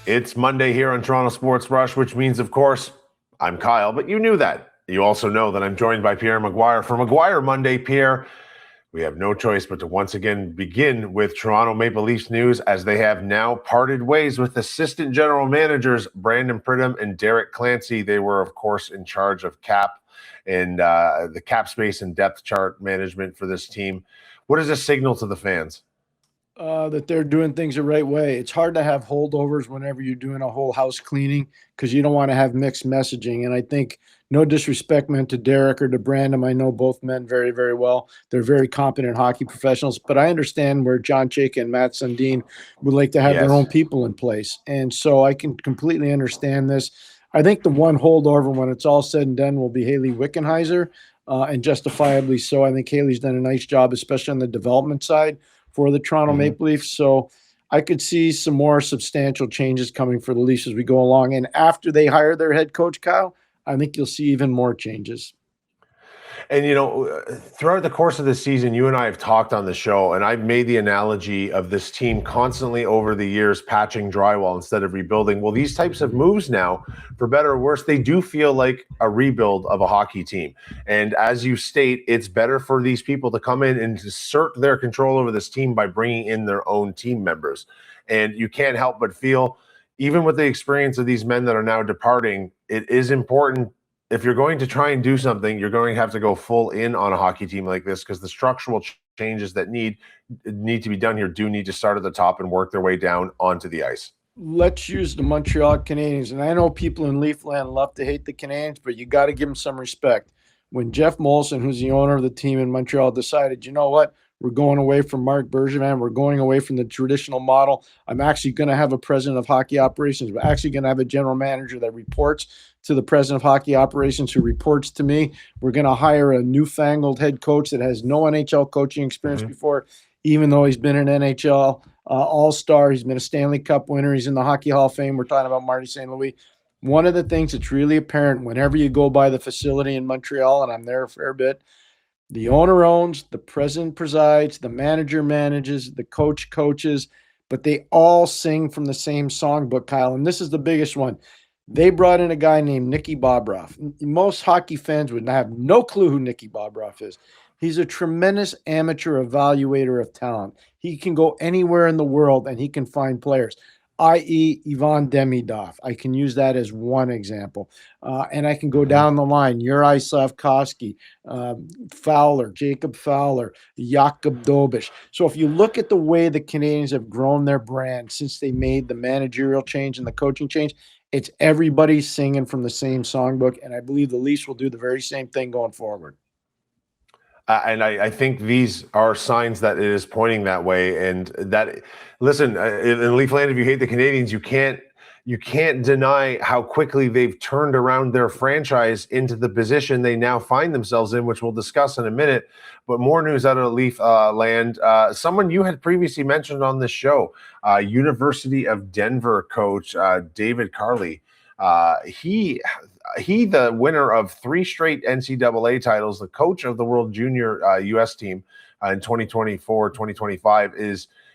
It's Monday here on Toronto Sports Rush, which means, of course, I'm Kyle, but you knew that. You also know that I'm joined by Pierre McGuire. For McGuire Monday, Pierre, we have no choice but to once again begin with Toronto Maple Leafs news, as they have now parted ways with assistant general managers Brandon Pridham and Derek Clancey. They were, of course, in charge of cap and the cap space and depth chart management for this team. What does this signal to the fans? That they're doing things the right way. It's hard to have holdovers whenever you're doing a whole house cleaning because you don't want to have mixed messaging. And I think, no disrespect meant to Derek or to Brandon, I know both men very, very well. They're very competent hockey professionals, but I understand where John Chayka and Matt Sundin would like to have their own people in place. And so I can completely understand this. I think the one holdover when it's all said and done will be Haley Wickenheiser, and justifiably so. I think Haley's done a nice job, especially on the development side for the Toronto Maple Leafs. So I could see some more substantial changes coming for the Leafs as we go along. And after they hire their head coach, Kyle, I think you'll see even more changes. And, you know, throughout the course of the season, you and I have talked on the show, and I've made the analogy of this team constantly over the years patching drywall instead of rebuilding. Well, these types of moves now, for better or worse, they do feel like a rebuild of a hockey team. And as you state, it's better for these people to come in and assert their control over this team by bringing in their own team members. And you can't help but feel, even with the experience of these men that are now departing, it is important. If you're going to try and do something, you're going to have to go full in on a hockey team like this, because the structural changes that need to be done here do need to start at the top and work their way down onto the ice. Let's use the Montreal Canadiens. And I know people in Leafland love to hate the Canadiens, but you got to give them some respect. When Jeff Molson, who's the owner of the team in Montreal, decided, you know what, we're going away from Mark Bergevin. We're going away from the traditional model. I'm actually going to have a president of hockey operations. We're actually going to have a general manager that reports to the president of hockey operations, who reports to me. We're going to hire a newfangled head coach that has no NHL coaching experience before, even though he's been an NHL all-star. He's been a Stanley Cup winner. He's in the Hockey Hall of Fame. We're talking about Marty St. Louis. One of the things that's really apparent whenever you go by the facility in Montreal, and I'm there a fair bit, the owner owns, the president presides, the manager manages, the coach coaches, but they all sing from the same songbook, Kyle. And this is the biggest one. They brought in a guy named Nicky Bobroff. Most hockey fans would have no clue who Nicky Bobroff is. He's a tremendous amateur evaluator of talent. He can go anywhere in the world and he can find players, i.e. Ivan Demidov. I can use that as one example. And I can go down the line. Juraj Slavkovsky, Fowler, Jacob Fowler, Jakub Dobiš. So if you look at the way the Canadiens have grown their brand since they made the managerial change and the coaching change, it's everybody singing from the same songbook. And I believe the Leafs will do the very same thing going forward. And I think these are signs that it is pointing that way. And that, listen, in Leafland, if you hate the Canadiens, you can't deny how quickly they've turned around their franchise into the position they now find themselves in, which we'll discuss in a minute. But more news out of Leaf land. Someone you had previously mentioned on this show, University of Denver coach David Carle. He, the winner of 3 straight NCAA titles, the coach of the World Junior U.S. team in 2024, 2025,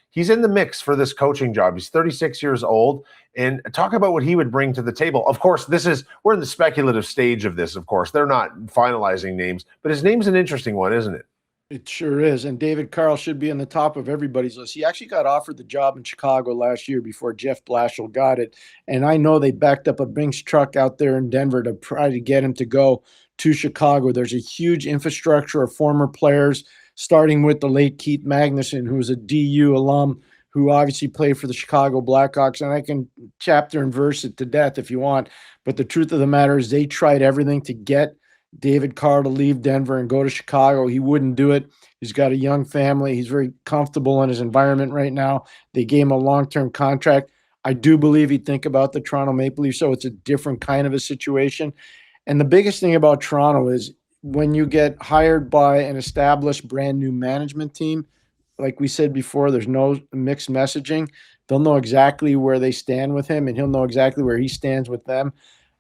he's in the mix for this coaching job. He's 36 years old, and talk about what he would bring to the table. Of course, we're in the speculative stage of this, of course. They're not finalizing names, but his name's an interesting one, isn't it? It sure is. And David Carle should be on the top of everybody's list. He actually got offered the job in Chicago last year before Jeff Blashill got it. And I know they backed up a Brinks truck out there in Denver to try to get him to go to Chicago. There's a huge infrastructure of former players, starting with the late Keith Magnuson, who was a DU alum, who obviously played for the Chicago Blackhawks. And I can chapter and verse it to death if you want. But the truth of the matter is they tried everything to get David Carle to leave Denver and go to Chicago. He wouldn't do it. He's got a young family. He's very comfortable in his environment right now. They gave him a long-term contract. I do believe he'd think about the Toronto Maple Leafs, so it's a different kind of a situation. And the biggest thing about Toronto is when you get hired by an established brand new management team, like we said before, there's no mixed messaging. They'll know exactly where they stand with him, and he'll know exactly where he stands with them.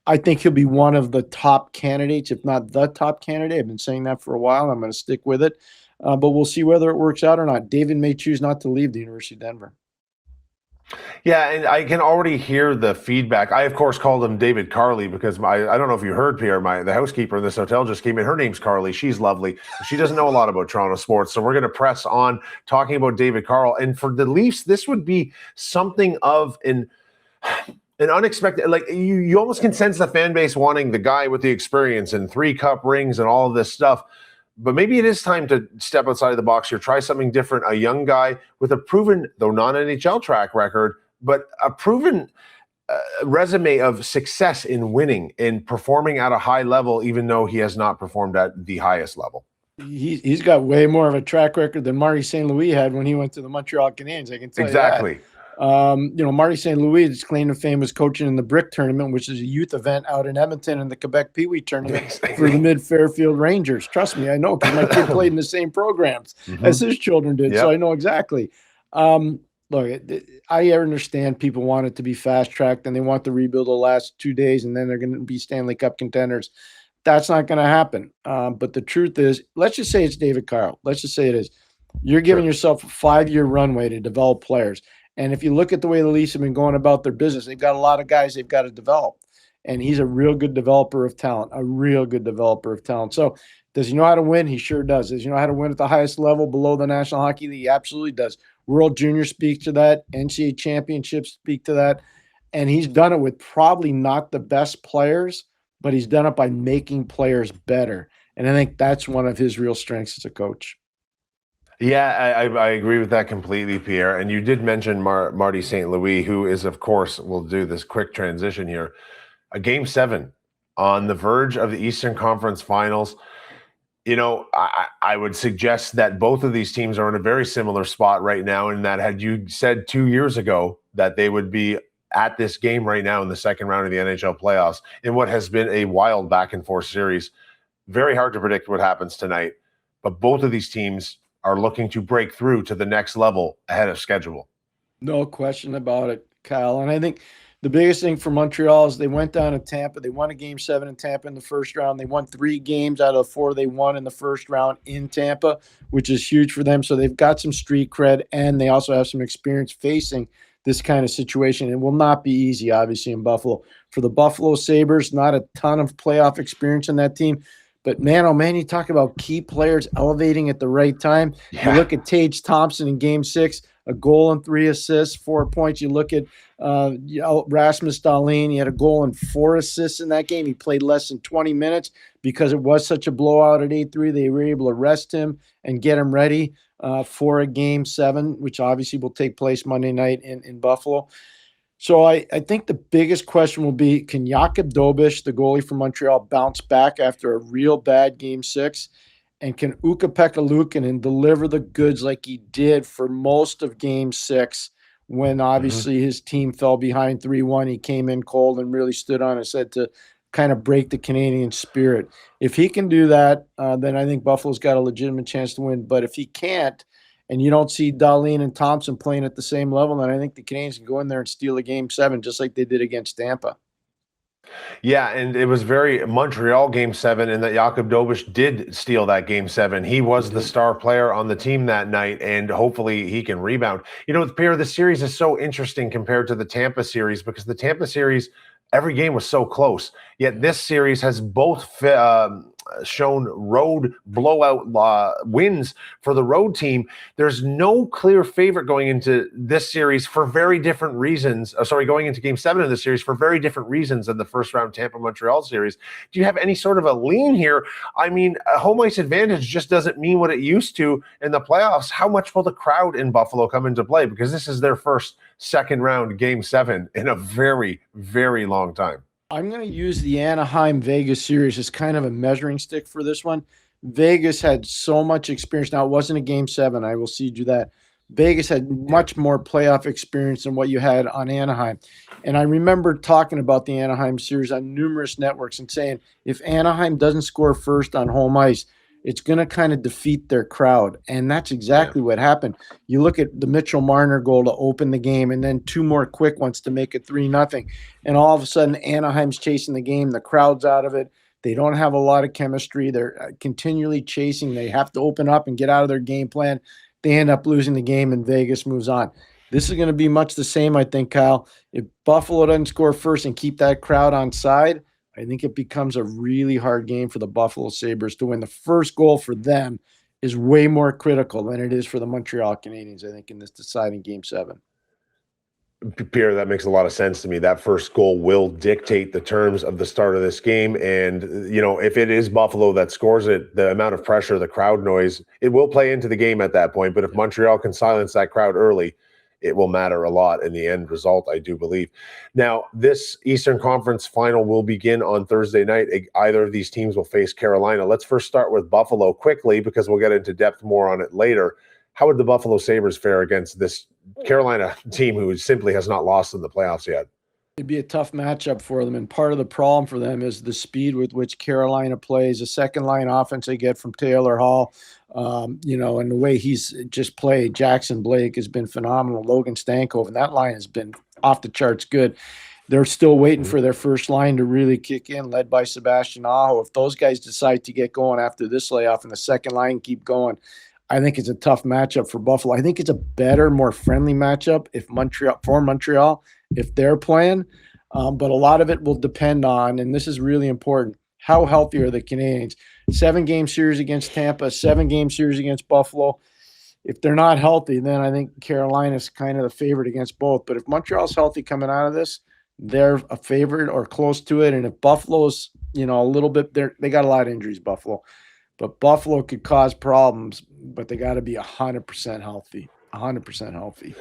I think he'll be one of the top candidates, if not the top candidate. I've been saying that for a while. I'm going to stick with it. But we'll see whether it works out or not. David may choose not to leave the University of Denver. Yeah, and I can already hear the feedback. I, of course, called him David Carle because I don't know if you heard, Pierre, the housekeeper in this hotel just came in. Her name's Carly. She's lovely. She doesn't know a lot about Toronto sports. So we're going to press on talking about David Carle. And for the Leafs, this would be something of an unexpected, like you almost can sense the fan base wanting the guy with the experience and 3 cup rings and all of this stuff. But maybe it is time to step outside of the box here, try something different. A young guy with a proven, though non-NHL track record, but a proven resume of success in winning and performing at a high level, even though he has not performed at the highest level. He's got way more of a track record than Marty St. Louis had when he went to the Montreal Canadiens. I can tell you that. Marty St. Louis' claim to fame was coaching in the Brick Tournament, which is a youth event out in Edmonton, and the Quebec Pee Wee Tournament for the Mid-Fairfield Rangers. Trust me, I know, because my kid played in the same programs as his children did, so I know exactly. Look, I understand people want it to be fast-tracked, and they want the rebuild the last 2 days, and then they're going to be Stanley Cup contenders. That's not going to happen. But the truth is, let's just say it's David Carle. Let's just say it is. You're giving yourself a 5-year runway to develop players. And if you look at the way the Leafs have been going about their business, they've got a lot of guys they've got to develop. And he's a real good developer of talent, So does he know how to win? He sure does. Does he know how to win at the highest level below the National Hockey League? He absolutely does. World Junior speaks to that. NCAA championships speak to that. And he's done it with probably not the best players, but he's done it by making players better. And I think that's one of his real strengths as a coach. Yeah, I agree with that completely, Pierre. And you did mention Marty St. Louis, who is, of course, we'll do this quick transition here, a Game 7 on the verge of the Eastern Conference Finals. You know, I would suggest that both of these teams are in a very similar spot right now, and that had you said 2 years ago that they would be at this game right now in the second round of the NHL playoffs in what has been a wild back-and-forth series, very hard to predict what happens tonight. But both of these teams are looking to break through to the next level ahead of schedule. No question about it, Kyle. And I think the biggest thing for Montreal is they went down to Tampa. They won a Game 7 in Tampa in the first round. They won 3 games out of 4 they won in the first round in Tampa, which is huge for them. So they've got some street cred, and they also have some experience facing this kind of situation. It will not be easy, obviously, in Buffalo. For the Buffalo Sabres, not a ton of playoff experience in that team. But, man, oh, man, you talk about key players elevating at the right time. Yeah. You look at Tage Thompson in Game 6, a goal and 3 assists, 4 points. You look at Rasmus Dahlin. He had a goal and 4 assists in that game. He played less than 20 minutes because it was such a blowout at 8-3. They were able to rest him and get him ready for a Game 7, which obviously will take place Monday night in Buffalo. So I think the biggest question will be, can Jakub Dobeš, the goalie from Montreal, bounce back after a real bad Game 6? And can Ukko-Pekka Luukkonen deliver the goods like he did for most of Game 6 when obviously his team fell behind 3-1? He came in cold and really stood on his head to kind of break the Canadian spirit. If he can do that, then I think Buffalo's got a legitimate chance to win. But if he can't, and you don't see Dahlin and Thompson playing at the same level, then I think the Canadiens can go in there and steal a Game 7 just like they did against Tampa. Yeah, and it was very Montreal Game 7 in that Jakub Dobeš did steal that Game 7. He was the star player on the team that night, and hopefully he can rebound. You know, Pierre, the series is so interesting compared to the Tampa series because the Tampa series, every game was so close. Yet this series has both shown road blowout wins for the road team. There's no clear favorite going into this series for very different reasons. Going into Game 7 of the series for very different reasons than the first round Tampa-Montreal series. Do you have any sort of a lean here? I mean, a home ice advantage just doesn't mean what it used to in the playoffs. How much will the crowd in Buffalo come into play? Because this is their first second round Game 7 in a very, very long time. I'm going to use the Anaheim-Vegas series as kind of a measuring stick for this one. Vegas had so much experience. Now, it wasn't a Game 7. I will cede you that. Vegas had much more playoff experience than what you had on Anaheim. And I remember talking about the Anaheim series on numerous networks and saying, if Anaheim doesn't score first on home ice, it's going to kind of defeat their crowd. And that's exactly what happened. You look at the Mitchell Marner goal to open the game and then 2 more quick ones to make it 3-0. And all of a sudden, Anaheim's chasing the game. The crowd's out of it. They don't have a lot of chemistry. They're continually chasing. They have to open up and get out of their game plan. They end up losing the game, and Vegas moves on. This is going to be much the same, I think, Kyle. If Buffalo doesn't score first and keep that crowd on side, I think it becomes a really hard game for the Buffalo Sabres to win. The first goal for them is way more critical than it is for the Montreal Canadiens, I think, in this deciding Game 7. Pierre, that makes a lot of sense to me. That first goal will dictate the terms of the start of this game. And, if it is Buffalo that scores it, the amount of pressure, the crowd noise, it will play into the game at that point. But if Montreal can silence that crowd early, it will matter a lot in the end result, I do believe. Now, this Eastern Conference final will begin on Thursday night. Either of these teams will face Carolina. Let's first start with Buffalo quickly, because we'll get into depth more on it later. How would the Buffalo Sabres fare against this Carolina team who simply has not lost in the playoffs yet? It'd be a tough matchup for them, and part of the problem for them is the speed with which Carolina plays, the second line offense they get from Taylor Hall, and the way he's just played. Jackson Blake has been phenomenal. Logan Stankoven, and that line has been off the charts good. They're still waiting for their first line to really kick in, led by Sebastian Aho. If those guys decide to get going after this layoff and the second line keep going, I think it's a tough matchup for Buffalo. I think it's a better, more friendly matchup for Montreal if they're playing. But a lot of it will depend on, and this is really important, how healthy are the Canadiens? 7-game series against Tampa, 7-game series against Buffalo. If they're not healthy, then I think Carolina's kind of the favorite against both. But if Montreal's healthy coming out of this, they're a favorite or close to it. And if Buffalo's, a little bit, they got a lot of injuries, Buffalo. But Buffalo could cause problems, but they got to be 100% healthy, 100% healthy.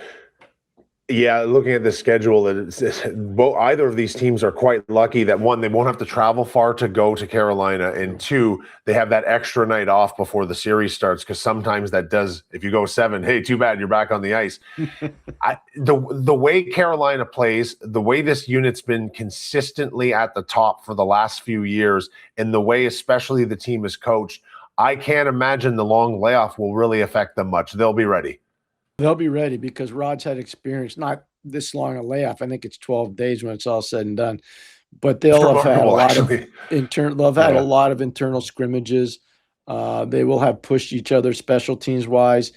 Yeah, looking at the schedule, either of these teams are quite lucky that, one, they won't have to travel far to go to Carolina, and two, they have that extra night off before the series starts, because sometimes that does, if you go 7, hey, too bad, you're back on the ice. The way Carolina plays, the way this unit's been consistently at the top for the last few years, and the way especially the team is coached, I can't imagine the long layoff will really affect them much. They'll be ready. They'll be ready because Rod's had experience, not this long a layoff. I think it's 12 days when it's all said and done. But they'll have had a lot of a lot of internal scrimmages. They will have pushed each other special teams wise.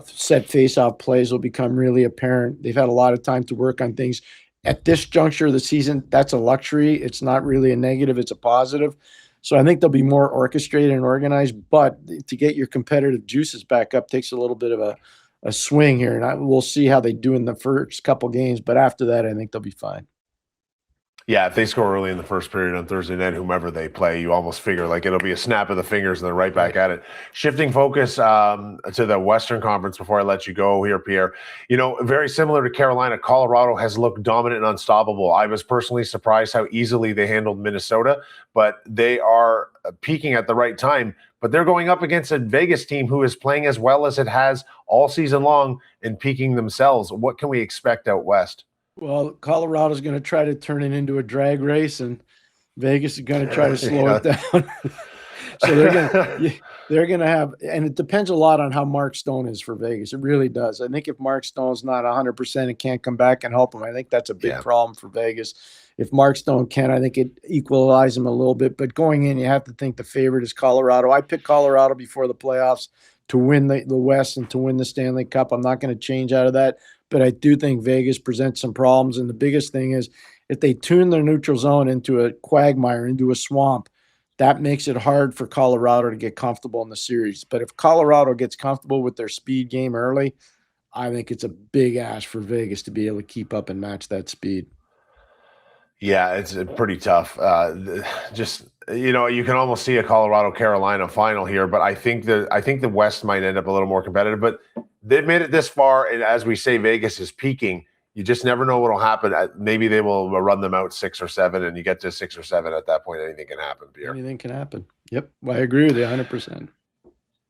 Set face-off plays will become really apparent. They've had a lot of time to work on things. At this juncture of the season, that's a luxury. It's not really a negative, it's a positive. So I think they'll be more orchestrated and organized. But to get your competitive juices back up takes a little bit of a swing here, and we'll see how they do in the first couple games. But after that, I think they'll be fine. Yeah, if they score early in the first period on Thursday night, whomever they play, you almost figure like it'll be a snap of the fingers and they're right back at it. Shifting focus to the Western Conference before I let you go here, Pierre. Very similar to Carolina, Colorado has looked dominant and unstoppable. I was personally surprised how easily they handled Minnesota, but they are peaking at the right time. But they're going up against a Vegas team who is playing as well as it has all season long and peaking themselves. What can we expect out west? Well, Colorado's going to try to turn it into a drag race, and Vegas is going to try to slow it down. So they're going to have, and it depends a lot on how Mark Stone is for Vegas. It really does. I think if Mark Stone's not 100% and can't come back and help him, I think that's a big problem for Vegas. If Mark Stone can, I think it equalizes him a little bit. But going in, you have to think the favorite is Colorado. I picked Colorado before the playoffs to win the West and to win the Stanley Cup. I'm not going to change out of that. But I do think Vegas presents some problems. And the biggest thing is if they tune their neutral zone into a quagmire, into a swamp, that makes it hard for Colorado to get comfortable in the series. But if Colorado gets comfortable with their speed game early, I think it's a big ask for Vegas to be able to keep up and match that speed. Yeah, it's pretty tough. You can almost see a Colorado-Carolina final here, but I think the West might end up a little more competitive. But they've made it this far, and as we say, Vegas is peaking. You just never know what will happen. Maybe they will run them out 6 or 7, and you get to 6 or 7 at that point. Anything can happen, Pierre. Anything can happen. Yep, I agree with you 100%.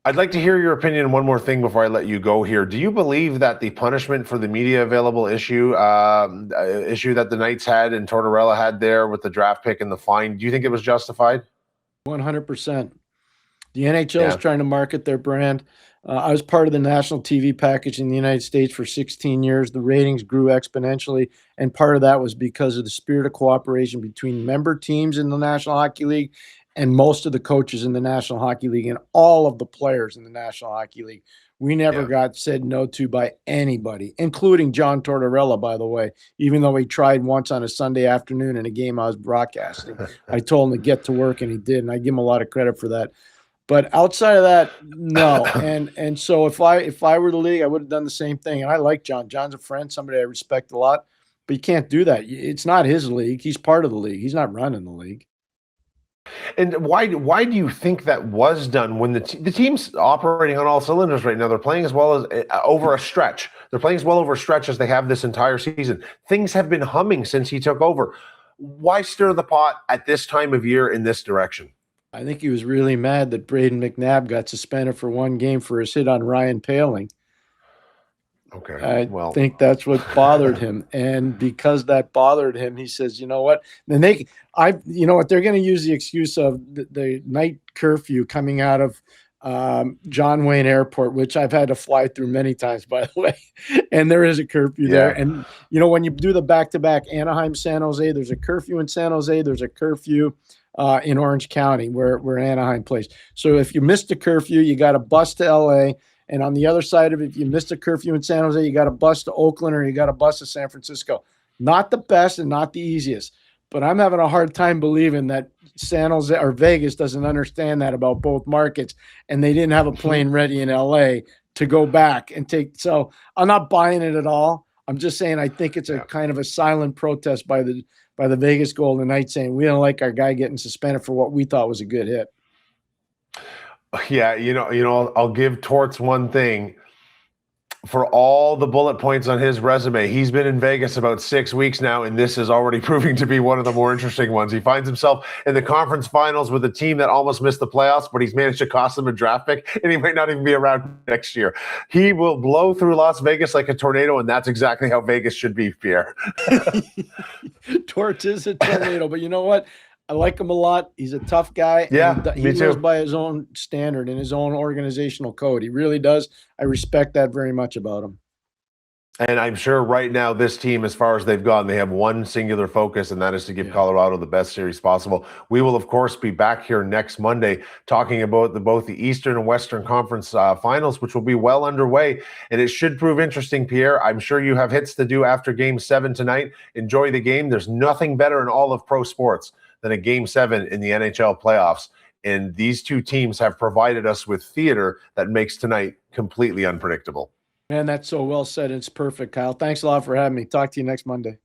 I'd like to hear your opinion on one more thing before I let you go here. Do you believe that the punishment for the media available issue that the Knights had and Tortorella had there with the draft pick and the fine, do you think it was justified? 100%. The NHL is trying to market their brand. I was part of the national TV package in the United States for 16 years. The ratings grew exponentially, and part of that was because of the spirit of cooperation between member teams in the National Hockey League and most of the coaches in the National Hockey League and all of the players in the National Hockey League. We never got said no to by anybody, including John Tortorella, by the way, even though he tried once on a Sunday afternoon in a game I was broadcasting. I told him to get to work, and he did, and I give him a lot of credit for that. But outside of that, no. And so if I were the league, I would have done the same thing. And I like John. John's a friend, somebody I respect a lot. But you can't do that. It's not his league. He's part of the league. He's not running the league. And why do you think that was done when the team's operating on all cylinders right now? They're playing as well as over a stretch. They're playing as well over a stretch as they have this entire season. Things have been humming since he took over. Why stir the pot at this time of year in this direction? I think he was really mad that Braden McNabb got suspended for one game for his hit on Ryan Poehling. Okay. I think that's what bothered him. And because that bothered him, he says, you know what? Then you know what? They're going to use the excuse of the night curfew coming out of John Wayne Airport, which I've had to fly through many times, by the way. And there is a curfew there. And, you know, when you do the back-to-back Anaheim, San Jose, there's a curfew in San Jose. There's a curfew in Orange County where Anaheim plays. So if you missed the curfew, you got a bus to LA. And on the other side of it, if you missed a curfew in San Jose, you got a bus to Oakland or you got a bus to San Francisco. Not the best and not the easiest. But I'm having a hard time believing that San Jose or Vegas doesn't understand that about both markets. And they didn't have a plane ready in LA to go back and take. So I'm not buying it at all. I'm just saying I think it's a kind of a silent protest by the Vegas Golden Knights saying we don't like our guy getting suspended for what we thought was a good hit. Yeah, you know, I'll give Torts one thing. For all the bullet points on his resume, he's been in Vegas about 6 weeks now, and this is already proving to be one of the more interesting ones. He finds himself in the conference finals with a team that almost missed the playoffs, but he's managed to cost them a draft pick, and he might not even be around next year. He will blow through Las Vegas like a tornado, and that's exactly how Vegas should be, Pierre. Torts is a tornado, but you know what? I like him a lot. He's a tough guy. Yeah, he me too. lives by his own standard and his own organizational code. He really does. I respect that very much about him. And I'm sure right now this team, as far as they've gone, they have one singular focus, and that is to give Colorado the best series possible. We will, of course, be back here next Monday talking about both the Eastern and Western Conference finals, which will be well underway. And it should prove interesting, Pierre. I'm sure you have hits to do after Game 7 tonight. Enjoy the game. There's nothing better in all of pro sports than a Game 7 in the NHL playoffs. And these two teams have provided us with theater that makes tonight completely unpredictable. Man, that's so well said. It's perfect, Kyle. Thanks a lot for having me. Talk to you next Monday.